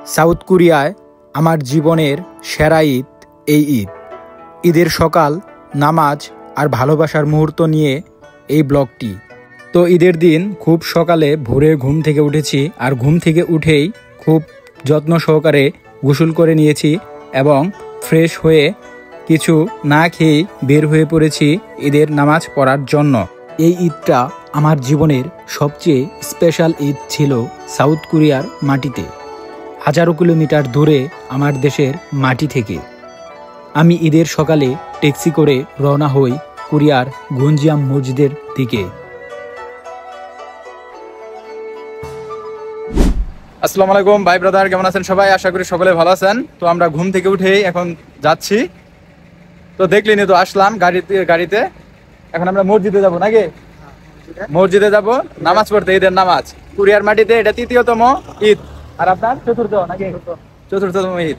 South কোরিয়ায় আমার জীবনের সেরা ঈদ এই ঈদ। ঈদের সকাল, নামাজ আর ভালোবাসার মুহূর্ত নিয়ে এই ব্লগটি। তো ঈদের দিন খুব সকালে ভোরে ঘুম থেকে উঠেছি, আর ঘুম থেকে উঠেই খুব যত্ন সহকারে গোসল করে নিয়েছি এবং ফ্রেশ হয়ে কিছু না খেয়েই বের হয়ে পড়েছি ঈদের নামাজ পড়ার জন্য। এই ঈদটা আমার জীবনের সবচেয়ে স্পেশাল ঈদ ছিল সাউথ কোরিয়ার মাটিতে, হাজারো কিলোমিটার দূরে আমার দেশের মাটি থেকে। আমি ঈদের সকালে ট্যাক্সি করে রওনা হই কোরিয়ার গঞ্জিয়াম মসজিদের দিকে। আসসালামু আলাইকুম ভাই ব্রাদার, কেমন আছেন সবাই? আশা করি সকলে ভালো আছেন। তো আমরা ঘুম থেকে উঠেই এখন যাচ্ছি, তো দেখলেনি তো আসলাম গাড়িতে। এখন আমরা মসজিদে যাব নাকি? মসজিদে যাব নামাজ পড়তে, ঈদের নামাজ। কোরিয়ার মাটিতে এটা তৃতীয়তম ঈদ, আর আপনার চতুর্থ নাকি? চতুর্থতম ঈদ।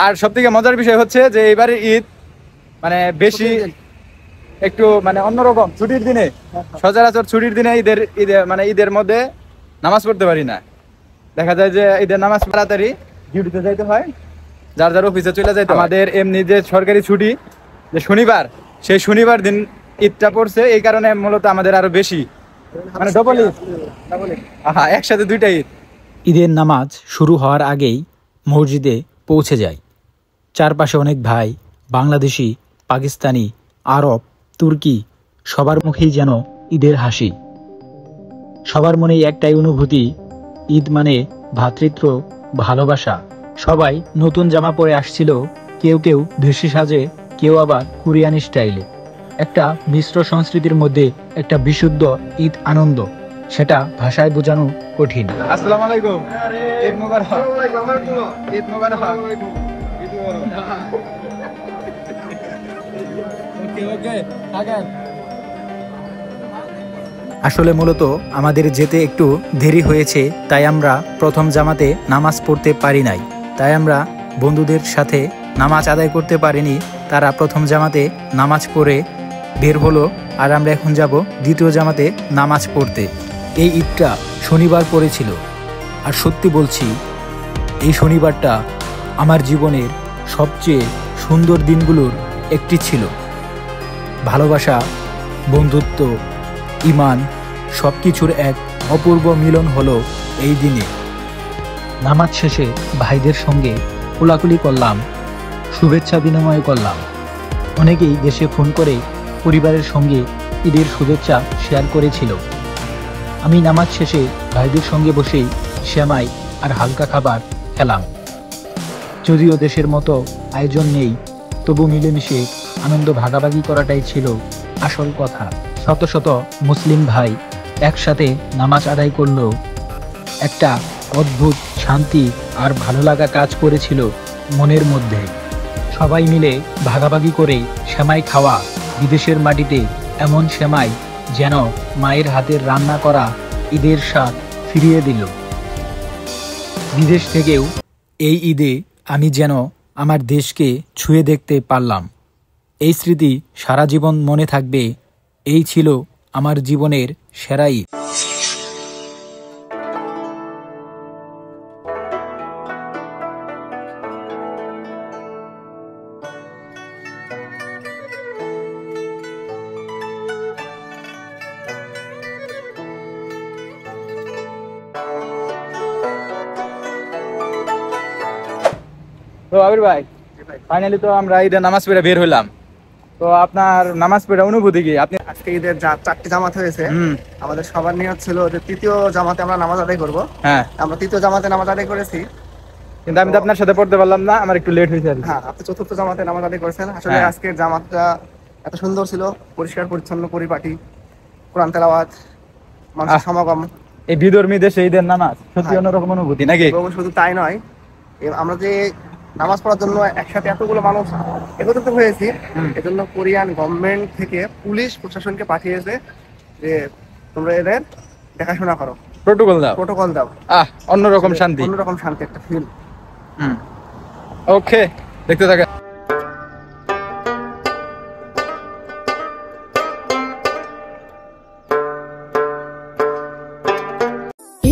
আর সব থেকে মজার বিষয় হচ্ছে যে এবারে ঈদ মানে বেশি একটু মানে অন্যরকম। ছুটির দিনে, সচরাচর ছুটির দিনে ঈদের মধ্যে নামাজ পড়তে পারি না। দেখা যায় যে ঈদের নামাজ তাড়াতাড়ি ডিউটিতে যাইতে হয়, যার যার অফিসে চলে যাইতে। আমাদের এমনি যে সরকারি ছুটি যে শনিবার, সেই শনিবার দিন ঈদটা পড়ছে, এই কারণে মূলত আমাদের আরো বেশি মানে ডবল ঈদ, একসাথে দুইটা ঈদ। ঈদের নামাজ শুরু হওয়ার আগেই মসজিদে পৌঁছে যায়। চারপাশে অনেক ভাই, বাংলাদেশি, পাকিস্তানি, আরব, তুর্কি, সবার মুখেই যেন ঈদের হাসি। সবার মনেই একটাই অনুভূতি, ঈদ মানে ভ্রাতৃত্ব, ভালোবাসা। সবাই নতুন জামা পরে আসছিল, কেউ কেউ দেশি সাজে, কেউ আবার কোরিয়ান স্টাইলে। একটা মিশ্র সংস্কৃতির মধ্যে একটা বিশুদ্ধ ঈদ আনন্দ, সেটা ভাষায় বোঝানো কঠিন। আসসালামু আলাইকুম, ঈদ মোবারক। ঈদ মোবারক। আসলে মূলত আমাদের যেতে একটু দেরি হয়েছে, তাই আমরা প্রথম জামাতে নামাজ পড়তে পারি নাই। তাই আমরা বন্ধুদের সাথে নামাজ আদায় করতে পারিনি। তারা প্রথম জামাতে নামাজ পড়ে বের হলো, আর আমরা এখন যাব দ্বিতীয় জামাতে নামাজ পড়তে। এই ঈদটা শনিবার পড়েছিল, আর সত্যি বলছি এই শনিবারটা আমার জীবনের সবচেয়ে সুন্দর দিনগুলোর একটি ছিল। ভালোবাসা, বন্ধুত্ব, ঈমান সব কিছুর এক অপূর্ব মিলন হলো এই দিনে। নামাজ শেষে ভাইদের সঙ্গে কোলাকুলি করলাম, শুভেচ্ছা বিনিময় করলাম। অনেকেই দেশে ফোন করে পরিবারের সঙ্গে ঈদের শুভেচ্ছা শেয়ার করেছিল। আমি নামাজ শেষে ভাইদের সঙ্গে বসেই সেমাই আর হালকা খাবার খেলাম। যদিও দেশের মতো আয়োজন নেই, তবু মিলেমিশে আনন্দ ভাগাভাগি করাটাই ছিল আসল কথা। শত শত মুসলিম ভাই একসাথে নামাজ আদায় করলো, একটা অদ্ভুত শান্তি আর ভালো লাগা কাজ করেছিল মনের মধ্যে। সবাই মিলে ভাগাভাগি করে সেমাই খাওয়া, বিদেশের মাটিতে এমন সেমাই যেন মায়ের হাতের রান্না করা ঈদের স্বাদ ফিরিয়ে দিল। বিদেশ থেকেও এই ঈদে আমি যেন আমার দেশকে ছুঁয়ে দেখতে পারলাম। এই স্মৃতি সারা জীবন মনে থাকবে। এই ছিল আমার জীবনের সেরা ঈদ। তো আবির ভাই, ফাইনালি তো আমরা ঈদের নামাজ পড়ে বের হইলাম। তো আপনার নামাজ পড়ে অনুভূতি কি? আপনি আজকে ঈদের চারটি জামাত হয়েছে, আমাদের সবার নিয়ত ছিল যে তৃতীয় জামাতে আমরা নামাজ আদায় করবো। হ্যাঁ, আমরা তৃতীয় জামাতে নামাজ আদায় করেছি, কিন্তু আমি তো আপনার সাথে পড়তে পারলাম না, আমার একটু লেট হয়েছে। হ্যাঁ, আপনি চতুর্থ জামাতে নামাজ আদায় করেছেন। আসলে আজকের জামাতটা এত সুন্দর ছিল, পরিষ্কার পরিচ্ছন্ন, পরিপাটি, কোরআন তেলাওয়াত, মানুষের সমাগম। এই বিধর্মী দেশে ঈদের নামাজ সত্যি অন্যরকম অনুভূতি নাকি? শুধু তাই নয়, আমরা যে নামাজ পড়ার জন্য একসাথে এতগুলো মানুষ একত্রিত হয়েছি, এজন্য কোরিয়ান গভর্নমেন্ট থেকে পুলিশ প্রশাসনকে পাঠিয়েছে যে তোমরা এদের দেখাশোনা করো, প্রটোকল দাও। অন্যরকম শান্তি, অন্যরকম শান্তি একটা ফিল। ওকে, দেখতে থাকে।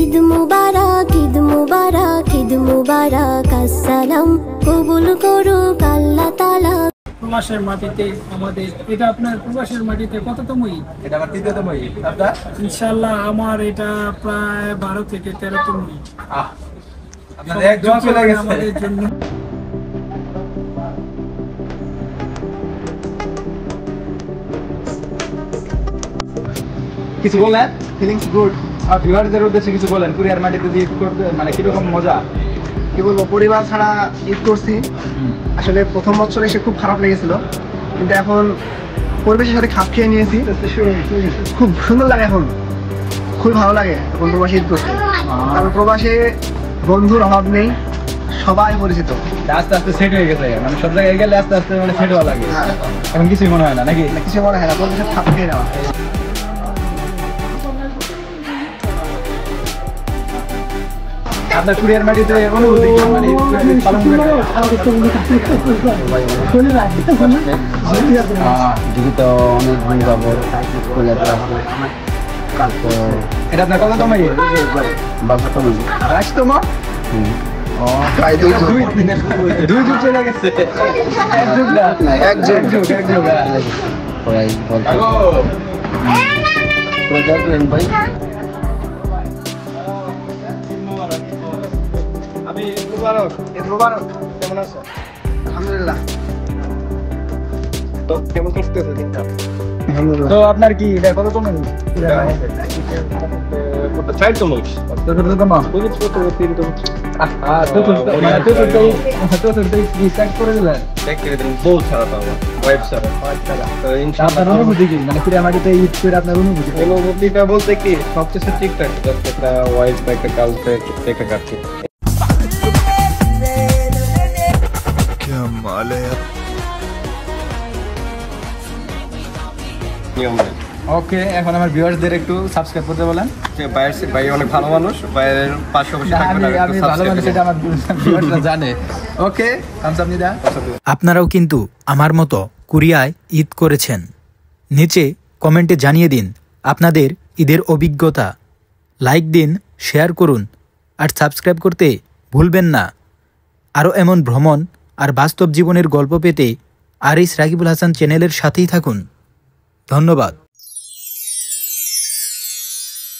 ঈদ মুবারক, ঈদ মুবারক, ঈদ মুবারক আসসালাম কবুল করুক আল্লাহ তাআলা। প্রবাসের মাটিতে আমাদের এটা আপনার প্রবাসের মাটিতে কততম ঈদ? এটা আমার তৃতীয়তম ঈদ। আপনার? ইনশাআল্লাহ আমার এটা প্রায় 12 থেকে 13তম ঈদ। আপনাদের এক দোয়া চলে গেছে আমাদের জন্য। কিছু বলেন, ফিলিংস গুড। আর ভিউয়ারদের উদ্দেশ্যে কিছু বলেন, কুরিয়ার মাটিতে ঈদ করতে মানে কিরকম মজা? কি বলবো, পরিবার ছাড়া ঈদ করছি। আসলে প্রথম বছর এসে খুব খারাপ লেগেছিল, কিন্তু এখন পরিবেশের সাথে খাপ খেয়ে নিয়েছি, খুব সুন্দর লাগে। এখন খুবই ভালো লাগে এখন প্রবাসী ঈদ করতে। কারণ প্রবাসে বন্ধুর অভাব নেই, সবাই পরিচিত। আস্তে আস্তে সেট হয়ে গেছে, মানে সব জায়গায় গেলে আস্তে আস্তে মানে সেট হওয়া লাগে। এখন কিছুই মনে হয় না নাকি? কিছু মনে হয় না, পরিবেশের খাপ খেয়ে নেওয়া। আপনার কুরিয়ার মাটিতে অনুভূতি কি? মানে পালন করে জীবিত অনেক দিন যাবত এটা আপনার কততম ঈদ? 22তম? দুই যুগ চলে গেছে। এক যুগ না, এক যুগ। ভাই ঈদ মোবারক। কেমন আছো? আলহামদুলিল্লাহ। তো কেমন করতেছো দিনটা? তো আপনার কি এটা কততম ঈদ? চারতম। চতুর্থতম? চতুর্থ ঈদ স্টার্ট করে দিলেন? বউ ছাড়া তো আমার, ওয়াইফ ছাড়া। আপনার অনুভূতি কি? মানে কুরিয়ার মাটিতে ঈদ করে আপনার অনুভূতি? অনুভূতিটা বলতে কি সবকিছু ঠিকঠাক, জাস্ট একটা ওয়াইফ বা একটা গার্লফ্রেন্ড দেখা কাটছে। নিয়ম নেই। ওকে, এখন আমার ভিউয়ারদের একটু সাবস্ক্রাইব করতে বলেন। ভাই অনেক ভালো মানুষ, ভাইয়ের পাশে অবশ্যই থাকবেন। আমি ভালো মানুষ, এটা আমার ভিউয়াররা জানে। ওকে, থামস আপ নিদা। আপনারাও কিন্তু আমার মতো কোরিয়ায় ঈদ করেছেন? নিচে কমেন্টে জানিয়ে দিন আপনাদের ঈদের অভিজ্ঞতা। লাইক দিন, শেয়ার করুন আর সাবস্ক্রাইব করতে ভুলবেন না। আরও এমন ভ্রমণ আর বাস্তব জীবনের গল্প পেতে আরিস রাকিবুল হাসান চ্যানেলের সাথেই থাকুন। ধন্যবাদ।